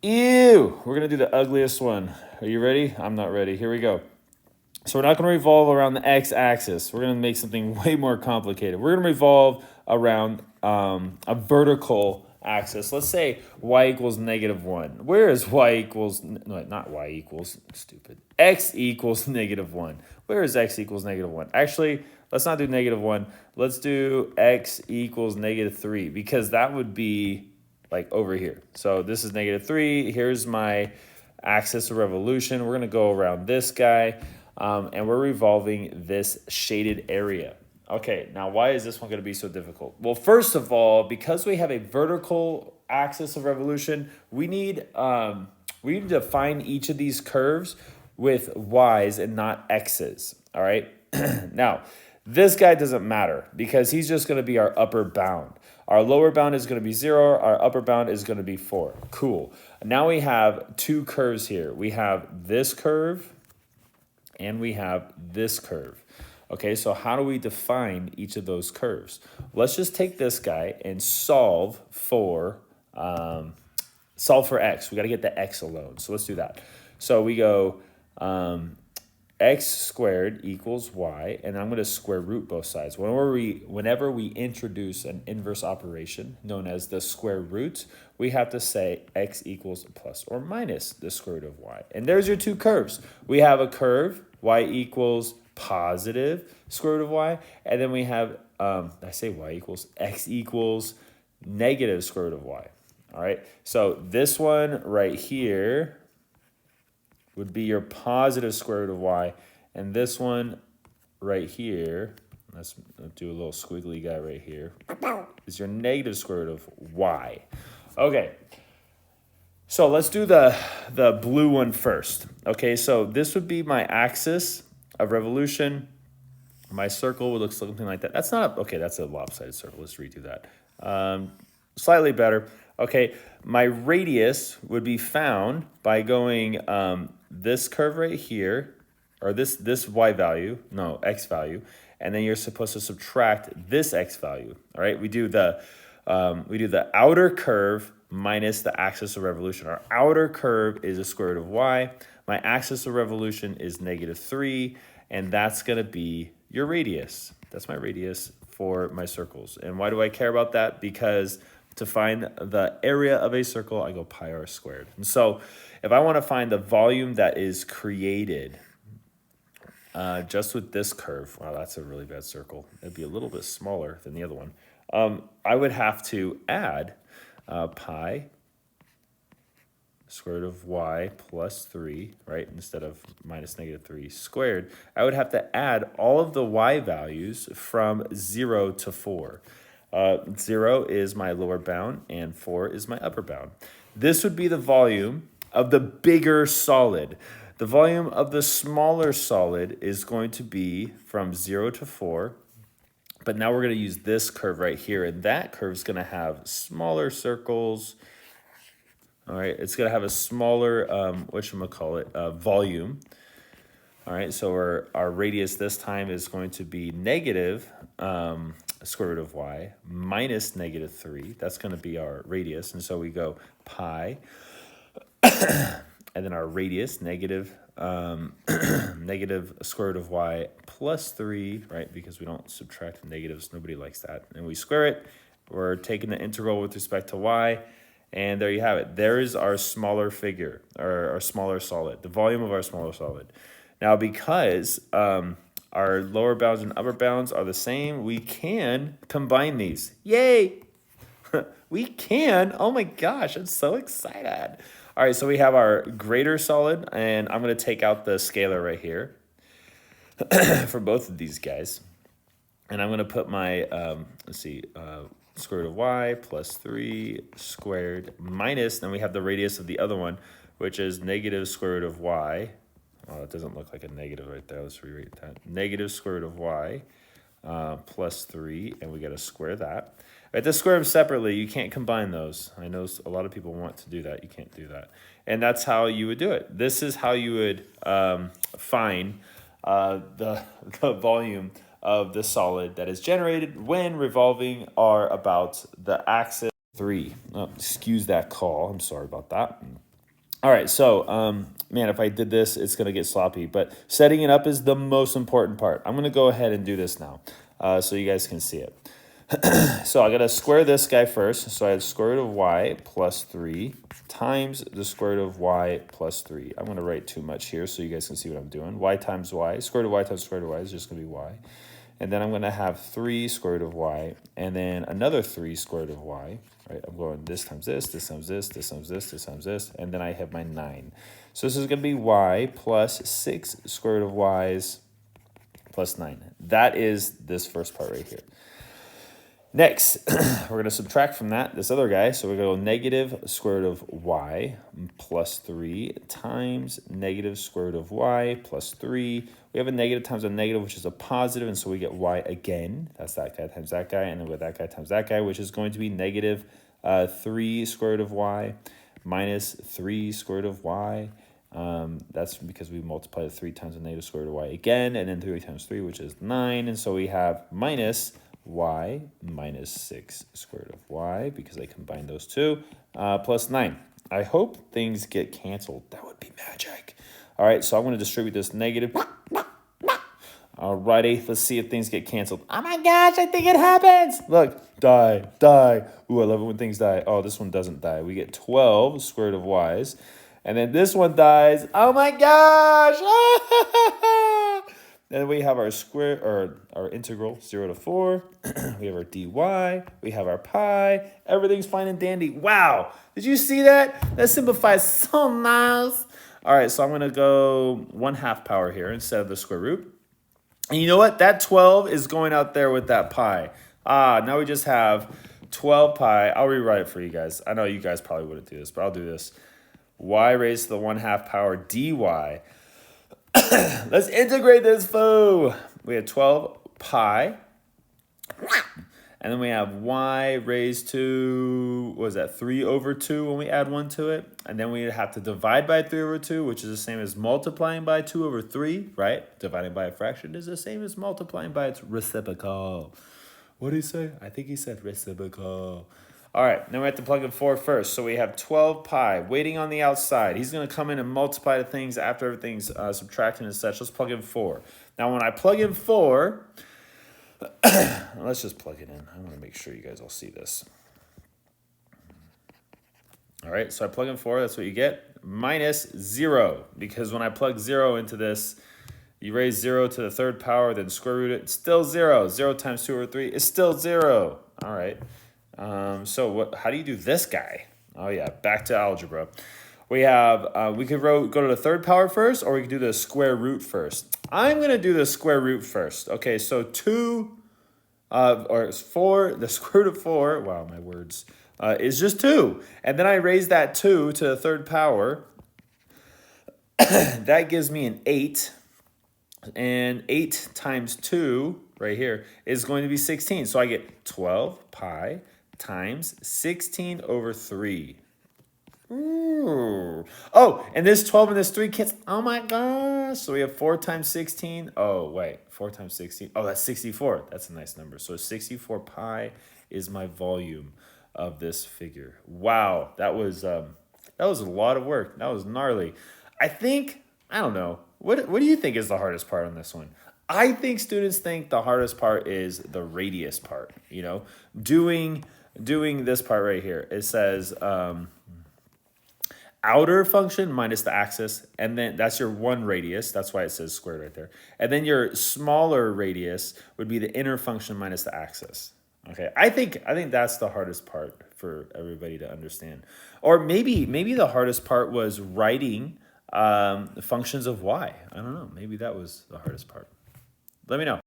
Ew! We're going to do the ugliest one. Are you ready? I'm not ready. Here we go. So we're not going to revolve around the x-axis. We're going to make something way more complicated. We're going to revolve around a vertical axis. Let's say y equals -1. Where is y equals, no, not y equals, stupid. X equals -1. Where is x equals -1? Actually, let's not do -1. Let's do x equals -3 because that would be like over here. So this is -3. Here's my axis of revolution. We're going to go around this guy. And we're revolving this shaded area. Okay, now why is this one going to be so difficult? Well, first of all, because we have a vertical axis of revolution, we need to find each of these curves with y's and not x's. All right. Now, this guy doesn't matter because he's just going to be our upper bound. Our lower bound is going to be 0. Our upper bound is going to be 4. Cool. Now we have two curves here. We have this curve and we have this curve. Okay, so how do we define each of those curves? Let's just take this guy and solve for x. We got to get the x alone. So let's do that. So we go x squared equals y, and I'm going to square root both sides. Whenever we introduce an inverse operation known as the square root, we have to say x equals plus or minus the square root of y. And there's your two curves. We have a curve, y equals positive square root of y, and then we have, I say y equals, x equals negative square root of y. All right, so this one right here would be your positive square root of y, and this one right here, let's do a little squiggly guy right here, is your negative square root of y. Okay, so let's do the blue one first. Okay, so this would be my axis of revolution. My circle would look something like that. That's not, okay, that's a lopsided circle. Let's redo that. Slightly better. Okay, my radius would be found by going this curve right here, or this y value, no, x value, and then you're supposed to subtract this x value. All right, we do the outer curve minus the axis of revolution. Our outer curve is a square root of y. My axis of revolution is -3, and that's going to be your radius. That's my radius for my circles. And why do I care about that? Because to find the area of a circle, I go pi r squared. And so if I want to find the volume that is created just with this curve, wow, that's a really bad circle. It'd be a little bit smaller than the other one. I would have to add pi square root of y plus 3, right, instead of minus -3 squared. I would have to add all of the y values from 0 to 4. 0 is my lower bound, and 4 is my upper bound. This would be the volume of the bigger solid. The volume of the smaller solid is going to be from 0 to 4. But now we're going to use this curve right here, and that curve is going to have smaller circles. All right, it's going to have a smaller, volume. All right, so our radius this time is going to be negative square root of y minus -3. That's going to be our radius. And so we go pi, and then our radius, negative square root of y plus 3, right? Because we don't subtract negatives. Nobody likes that. And we square it. We're taking the integral with respect to y. And there you have it. There is our smaller figure, or our smaller solid, the volume of our smaller solid. Now, because our lower bounds and upper bounds are the same, we can combine these. Yay! We can. Oh my gosh, I'm so excited. All right, so we have our greater solid, and I'm going to take out the scalar right here for both of these guys. And I'm going to put my, square root of y plus 3 squared minus, then we have the radius of the other one, which is negative square root of y. Oh, it doesn't look like a negative right there. Let's rewrite that. Negative square root of y plus 3, and we got to square that. I have to square them separately. You can't combine those. I know a lot of people want to do that. You can't do that. And that's how you would do it. This is how you would find the volume of the solid that is generated when revolving are about the axis 3. Oh, excuse that call. I'm sorry about that. All right, so, man, if I did this, it's going to get sloppy. But setting it up is the most important part. I'm going to go ahead and do this now so you guys can see it. So I got to square this guy first. So I have square root of y plus 3 times the square root of y plus 3. I'm going to write too much here so you guys can see what I'm doing. Y times y, square root of y times square root of y is just going to be y. And then I'm going to have 3 square root of y, and then another 3 square root of y. Right? I'm going this times this, this times this, this times this, this times this, and then I have my 9. So this is going to be y plus 6 square root of y's plus 9. That is this first part right here. Next, we're going to subtract from that this other guy. So we're going to go negative square root of y plus 3 times negative square root of y plus 3. We have a negative times a negative, which is a positive, and so we get y again. That's that guy times that guy, and then with that guy times that guy, which is going to be negative 3 square root of y minus 3 square root of y. That's because we multiply the 3 times the negative square root of y again, and then 3 times 3, which is 9. And so we have minus y minus 6 square root of y, because I combined those two, plus 9. I hope things get canceled. That would be magic. All right, so I'm going to distribute this negative. Alrighty, let's see if things get canceled. Oh my gosh, I think it happens. Look, die, die. Ooh, I love it when things die. Oh, this one doesn't die. We get 12 square root of y's. And then this one dies. Oh my gosh. Then we have our square, or our integral, 0 to 4. We have our dy. We have our pi. Everything's fine and dandy. Wow. Did you see that? That simplifies so nice. All right, so I'm going to go 1/2 power here instead of the square root. And you know what? That 12 is going out there with that pi. Now we just have 12 pi. I'll rewrite it for you guys. I know you guys probably wouldn't do this, but I'll do this. Y raised to the 1/2 power dy. Let's integrate this fool. We have 12 pi. And then we have y raised to, what is that, 3 over 2 when we add 1 to it. And then we have to divide by 3 over 2, which is the same as multiplying by 2 over 3, right? Dividing by a fraction is the same as multiplying by its reciprocal. What did he say? I think he said reciprocal. All right, now we have to plug in 4 first. So we have 12 pi waiting on the outside. He's going to come in and multiply the things after everything's subtracted and such. Let's plug in 4. Now when I plug in 4... let's just plug it in. I want to make sure you guys all see this. All right, so I plug in 4. That's what you get. Minus 0. Because when I plug 0 into this, you raise 0 to the 3rd power, then square root it. It's still 0. 0 times 2 over 3 is still 0. All right. So how do you do this guy? Oh, yeah. Back to algebra. We have, we could go to the 3rd power first, or we could do the square root first. I'm going to do the square root first. Okay, so 2, or 4, the square root of 4, wow, my words, is just 2. And then I raise that 2 to the 3rd power. That gives me an 8. And 8 times 2, right here, is going to be 16. So I get 12 pi times 16 over 3. Ooh. Oh, and this 12 and this 3 cancel. Oh my gosh. So we have 4 times 16. Oh, wait. 4 times 16. Oh, that's 64. That's a nice number. So 64 pi is my volume of this figure. Wow. That was a lot of work. That was gnarly. I don't know. What do you think is the hardest part on this one? I think students think the hardest part is the radius part, you know, doing this part right here. It says outer function minus the axis, and then that's your one radius. That's why it says squared right there. And then your smaller radius would be the inner function minus the axis. Okay, I think that's the hardest part for everybody to understand. Or maybe the hardest part was writing functions of y. I don't know. Maybe that was the hardest part. Let me know.